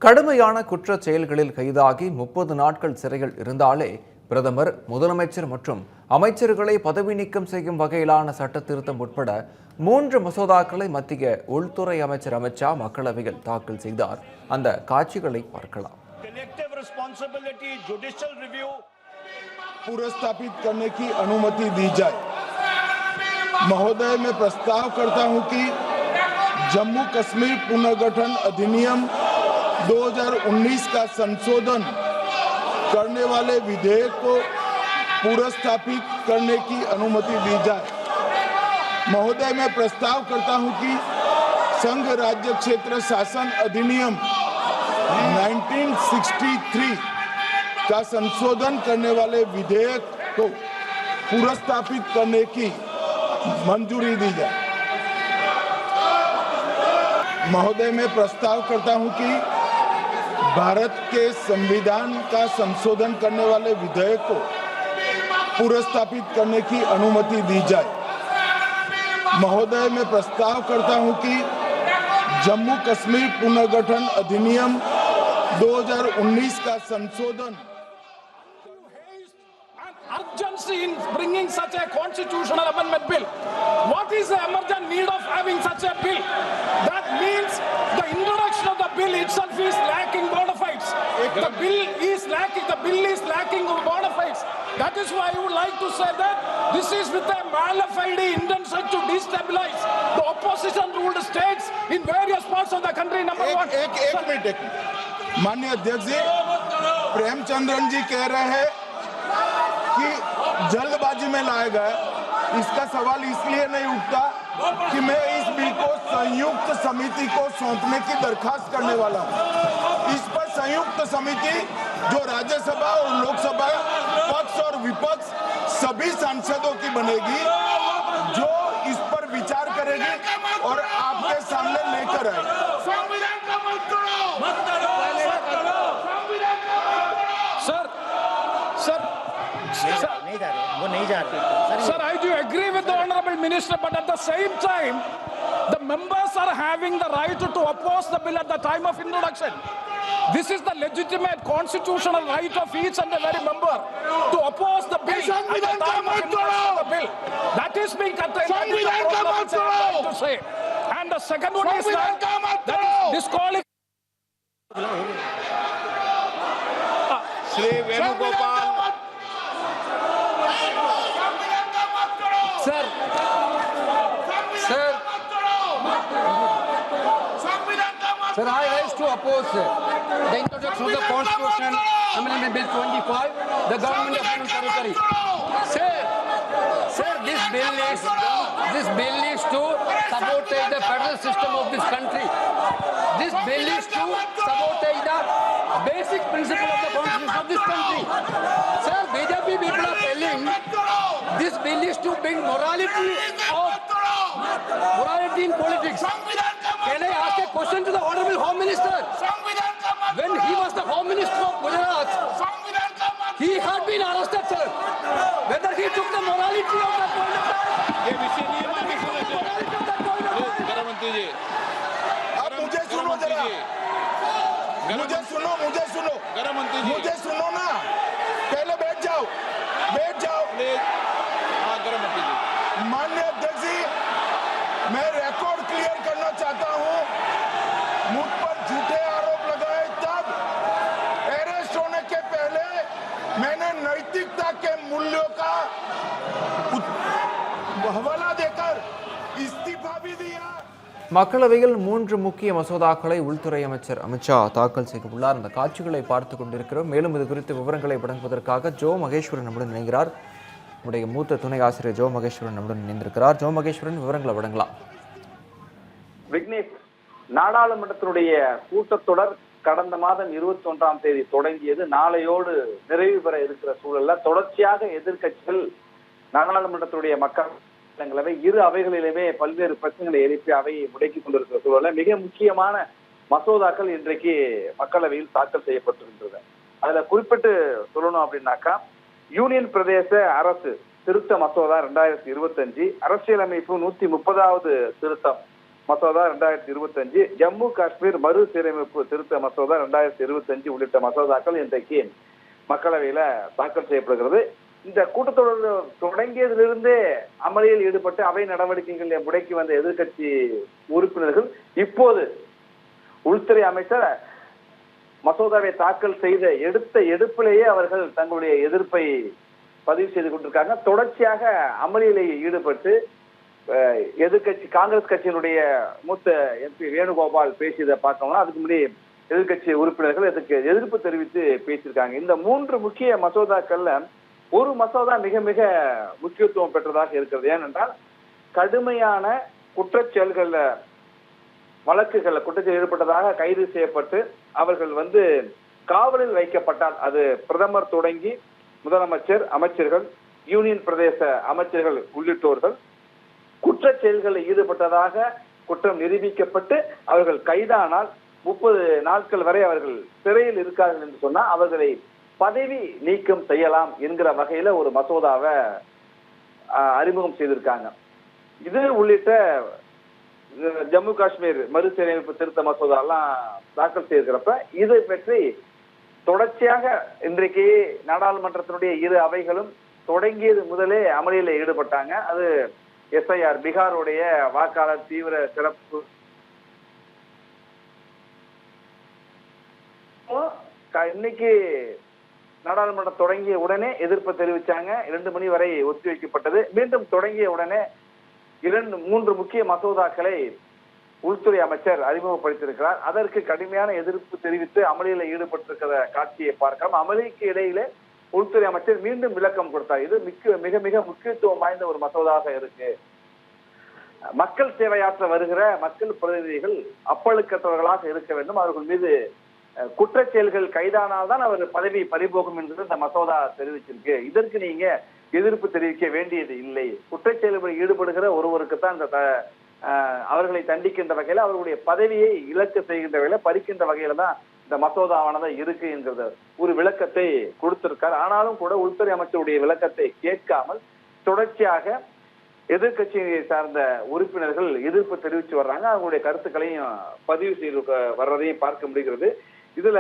கடுமையான குற்றச் செயல்களில் கைதாகி 30 நாட்கள் சிறையில் இருந்தாலே பிரதமர், முதலமைச்சர் மற்றும் அமைச்சர்களை பதவி நீக்கம் செய்யும் வகையிலான சட்ட திருத்தம் உட்பட 3 மசோதாக்களை மத்திய உள்துறை அமைச்சர் அமித் ஷா மக்களவையில் தாக்கல் செய்தார். அந்த காட்சிகளை பார்க்கலாம். पुरस्तापित करने की अनुमति दी जाए। महोदय, मैं प्रस्ताव करता हूं कि जम्मू कश्मीर पुनर्गठन अधिनियम 2019 का संशोधन करने वाले विधेयक को पुरस्तापित करने की अनुमति दी जाए। महोदय, मैं प्रस्ताव करता हूं कि संघ राज्य क्षेत्र शासन अधिनियम 1963 का संशोधन करने वाले विधेयक को पुरस्तापित करने की मंजूरी दी जाए। महोदय, मैं प्रस्ताव करता हूं कि भारत के संविधान का संशोधन करने वाले विधेयक को पुरस्तापित करने की अनुमति दी जाए। महोदय, मैं प्रस्ताव करता हूं कि जम्मू कश्मीर पुनर्गठन अधिनियम 2019 का संशोधन urgency in bringing such a constitutional amendment bill. What is the emergent need of having such a bill? That means the introduction of the bill itself is lacking bona fides. The bill is lacking bona fides. That is why I would like to say that this is with a malafide intention to destabilize the opposition ruled states in various parts of the country. Number one. एक minute माननीय अध्यक्ष जी, प्रेमचंद्रन जी कह रहे हैं कि जल्दबाजी में लाया गया। इसका सवाल इसलिए नहीं उठता कि मैं इस बिल को संयुक्त समिति को सौंपने की दरखास्त करने वाला हूं। इस पर संयुक्त समिति जो राज्यसभा और लोकसभा पक्ष और विपक्ष सभी सांसदों की बनेगी, जो इस पर विचार करेगी और आपके सामने लेकर आएगी। Sir, I do agree with the Honorable Minister, but at the same time, the members are having the right to oppose the bill at the time of introduction. This is the legitimate constitutional right of each and every member to oppose the bill at the time of introduction of the bill. That is being contained in the program, which I am trying to say. And the second one is that is disqualification. Shri Venugopal. Sir, I rise to oppose the introduction of the Constitution Amendment Bill 25, the Government of Union Territory. Sir, this bill is to sabotage the federal system of this country. This bill is to sabotage the basic principle of the Constitution of this country. Sir, BJP people are telling this bill is to bring morality in politics. Can I ask a question to the Honorable Home Minister? When he was the Home Minister of Gujarat, he had been arrested, sir. Whether he took the morality of that point of time? अब मुझे सुनो जरा, मुझे सुनो ना, पहले बैठ जाओ। माननीय अध्यक्ष जी, मैं रिकॉर्ड क्लियर करना चाहता हूं। मुझ पर झूठे आरोप लगाए तब अरेस्ट होने के पहले मैंने नैतिकता के मूल्यों का हवाला देकर इस्तीफा भी दिया। மக்களவையில் 3 முக்கிய மசோதாக்களை உள்துறை அமைச்சர் அமித் ஷா தாக்கல் செய்துள்ளார். அந்த காட்சிகளை பார்த்துக் கொண்டிருக்கிறோம். மேலும் இது குறித்த விவரங்களை வழங்குவதற்காக ஜோ மகேஸ்வரன் நம்முடன் இணைகிறார். நம்முடைய மூத்த துணை ஆசிரியர் ஜோ மகேஸ்வரன் நம்முடன் இணைந்திருக்கிறார். ஜோ மகேஸ்வரன், விவரங்களை வழங்கலாம். விக்னேஷ், நாடாளுமன்றத்தினுடைய கூட்டத்தொடர் கடந்த மாதம் 21ஆம் தேதி தொடங்கியது. நாளையோடு நிறைவு பெற இருக்கிற சூழல்ல தொடர்ச்சியாக எதிர்க்கட்சிகள் நாடாளுமன்றத்துடைய மக்களவை இரு அவைகளிலுமே பல்வேறு பிரச்சனைகளை எழுப்பி அவையை முடக்கி கொண்டிருக்கிற சூழல்ல மிக முக்கியமான மசோதாக்கள் இன்றைக்கு மக்களவையில் தாக்கல் செய்யப்பட்டிருக்கிறது. அதுல குறிப்பிட்டு சொல்லணும் அப்படின்னாக்கா, யூனியன் பிரதேச அரசு திருத்த மசோதா 2025, அரசியலமைப்பு 130வது திருத்தம் மசோதா 2025, ஜம்மு காஷ்மீர் மறுசீரமைப்பு திருத்த மசோதா 2025 உள்ளிட்ட மசோதாக்கள் இன்றைக்கு மக்களவையில தாக்கல் செய்யப்படுகிறது. இந்த கூட்டத்தொடர் தொடங்கியதிலிருந்தே அமளியில் ஈடுபட்டு அவை நடவடிக்கைகளை முடக்கி வந்த எதிர்க்கட்சி உறுப்பினர்கள் இப்போது உள்துறை அமைச்சர் மசோதாவை தாக்கல் செய்த எடுப்பிலேயே அவர்கள் தங்களுடைய எதிர்ப்பை பதிவு செய்து கொண்டிருக்காங்க. தொடர்ச்சியாக அமளியிலே ஈடுபட்டு எதிர்கட்சி காங்கிரஸ் கட்சியினுடைய மூத்த MP வேணுகோபால் பேசியதை பார்த்தோம்னா அதுக்கு முன்னாடி எதிர்கட்சி உறுப்பினர்கள் இதுக்கு எதிர்ப்பு தெரிவித்து பேசியிருக்காங்க. இந்த 3 முக்கிய மசோதாக்கள்ல ஒரு மசோதா மிக மிக முக்கியத்துவம் பெற்றதாக இருக்கிறது. ஏனென்றால் கடுமையான குற்றச்செயல்கள்ல வழக்குகள்ல குற்றச்செயல் ஈடுபட்டதாக கைது செய்யப்பட்டு அவர்கள் காவலில் வைக்கப்பட்டால் அது பிரதமர் தொடங்கி முதலமைச்சர், அமைச்சர்கள், யூனியன் பிரதேச அமைச்சர்கள் உள்ளிட்டோர்கள் குற்றச் செயல்களில் ஈடுபட்டதாக குற்றம் நிரூபிக்கப்பட்டு அவர்கள் கைதானால் 30 நாட்கள் வரை அவர்கள் சிறையில் இருக்கார்கள் என்று சொன்னா அவர்களை பதவி நீக்கம் செய்யலாம் என்கிற வகையில ஒரு மசோதாவை அறிமுகம் செய்திருக்காங்க. இது உள்ளிட்ட ஜம்மு காஷ்மீர் மறுசீரமைப்பு திருத்த மசோதா எல்லாம் தாக்கல் செய்திருக்கிறப்ப இதை பற்றி தொடர்ச்சியாக இன்றைக்கு நாடாளுமன்றத்தினுடைய இரு அவைகளும் தொடங்கியது முதலே அமளியில ஈடுபட்டாங்க. அது SIR பீகாருடைய வாக்காளர் தீவிர சிறப்பு இன்னைக்கு நாடாளுமன்றம் தொடங்கிய உடனே எதிர்ப்பு தெரிவிச்சாங்க. 2 மணி வரை ஒத்திவைக்கப்பட்டது. மீண்டும் தொடங்கிய உடனே 3 முக்கிய மசோதாக்களை உள்துறை அமைச்சர் அறிமுகப்படுத்தியிருக்கிறார். அதற்கு கடுமையான எதிர்ப்பு தெரிவித்து அமளியில ஈடுபட்டிருக்கிற காட்சியை பார்க்கலாம். அமளிக்கு இடையிலே உள்துறை அமைச்சர் மீண்டும் விளக்கம் கொடுத்தார். இது மிக மிக முக்கியத்துவம் வாய்ந்த ஒரு மசோதாவாக இருக்கு. மக்கள் சேவையாற்ற வருகிற மக்கள் பிரதிநிதிகள் அப்பழுக்கற்றவர்களாக இருக்க வேண்டும். அவர்கள் மீது குற்றச் செயல்கள் கைதானால்தான் அவர் பதவி பறிபோகும் என்று இந்த மசோதா தெரிவிச்சிருக்கு. இதற்கு நீங்க எதிர்ப்பு தெரிவிக்க வேண்டியது இல்லை. குற்றச் செயல்களில் ஈடுபடுகிற ஒருவருக்குத்தான் இந்த அவர்களை தண்டிக்கின்ற வகையில அவர்களுடைய பதவியை இழக்க செய்கின்ற வகையில பறிக்கின்ற வகையில தான் இந்த மசோதாவானது இருக்கு என்கிறது ஒரு விளக்கத்தை கொடுத்திருக்கார். ஆனாலும் கூட உள்துறை அமைச்சருடைய விளக்கத்தை கேட்காமல் தொடர்ச்சியாக எதிர்கட்சியை சார்ந்த உறுப்பினர்கள் எதிர்ப்பு தெரிவித்து வர்றாங்க. அவங்களுடைய கருத்துக்களையும் பதிவு செய்து வர்றதையும் பார்க்க முடிகிறது. இதுல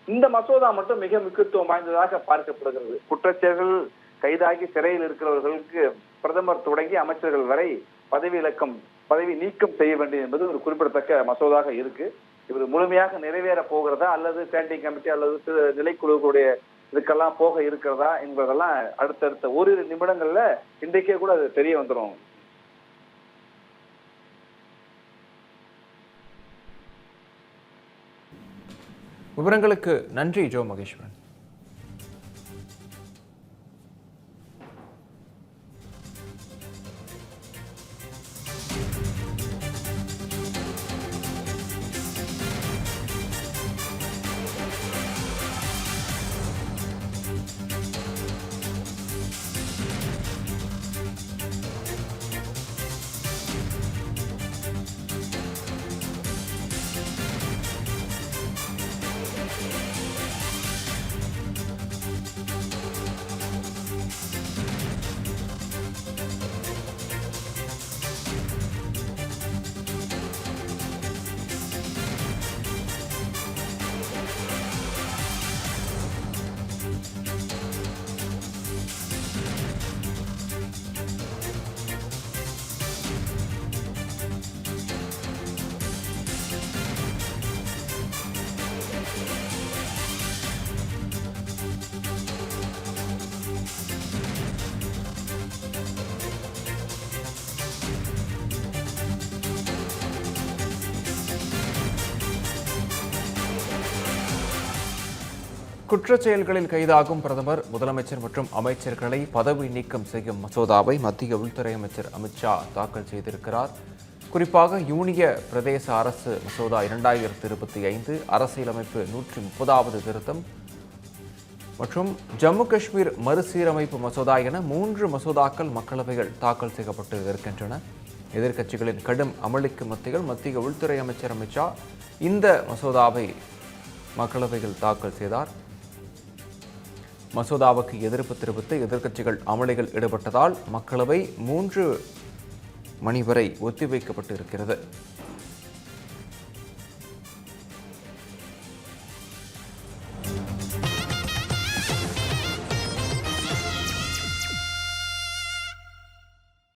இந்த மசோதா மட்டும் மிக முக்கியத்துவம் வாய்ந்ததாக பார்க்கப்படுகிறது. குற்றச்செயல்கள் கைதாகி சிறையில் இருக்கிறவர்களுக்கு பிரதமர் தொடங்கி அமைச்சர்கள் வரை பதவி நீக்கம் செய்ய வேண்டியது என்பது ஒரு குறிப்பிடத்தக்க மசோதாக இருக்கு. இவர் முழுமையாக நிறைவேற போகிறதா அல்லது ஸ்டாண்டிங் கமிட்டி அல்லது நிலைக்குழுக்களுடைய இதுக்கெல்லாம் போக இருக்கிறதா என்பதெல்லாம் அடுத்தடுத்த ஓரிரு நிமிடங்கள்ல இன்றைக்கே கூட அது தெரிய வந்துடும். விவரங்களுக்கு நன்றி ஜோ மகேஸ்வரன். குற்றச் செயல்களில் கைதாகும் பிரதமர், முதலமைச்சர் மற்றும் அமைச்சர்களை பதவி நீக்கம் செய்யும் மசோதாவை மத்திய உள்துறை அமைச்சர் அமித்ஷா தாக்கல் செய்திருக்கிறார். குறிப்பாக யூனிய பிரதேச அரசு மசோதா 2025, அரசியலமைப்பு 130வது திருத்தம் மற்றும் ஜம்மு காஷ்மீர் மறுசீரமைப்பு மசோதா என 3 மசோதாக்கள் மக்களவையில் தாக்கல் செய்யப்பட்டு இருக்கின்றன. எதிர்க்கட்சிகளின் கடும் அமளிக்கு மத்தியில் மத்திய உள்துறை அமைச்சர் அமித்ஷா இந்த மசோதாவை மக்களவையில் தாக்கல் செய்தார். மசோதாவுக்கு எதிர்ப்பு தெரிவித்து எதிர்க்கட்சிகள் அமளியில் ஈடுபட்டதால் மக்களவை 3 மணி வரை ஒத்திவைக்கப்பட்டு இருக்கிறது.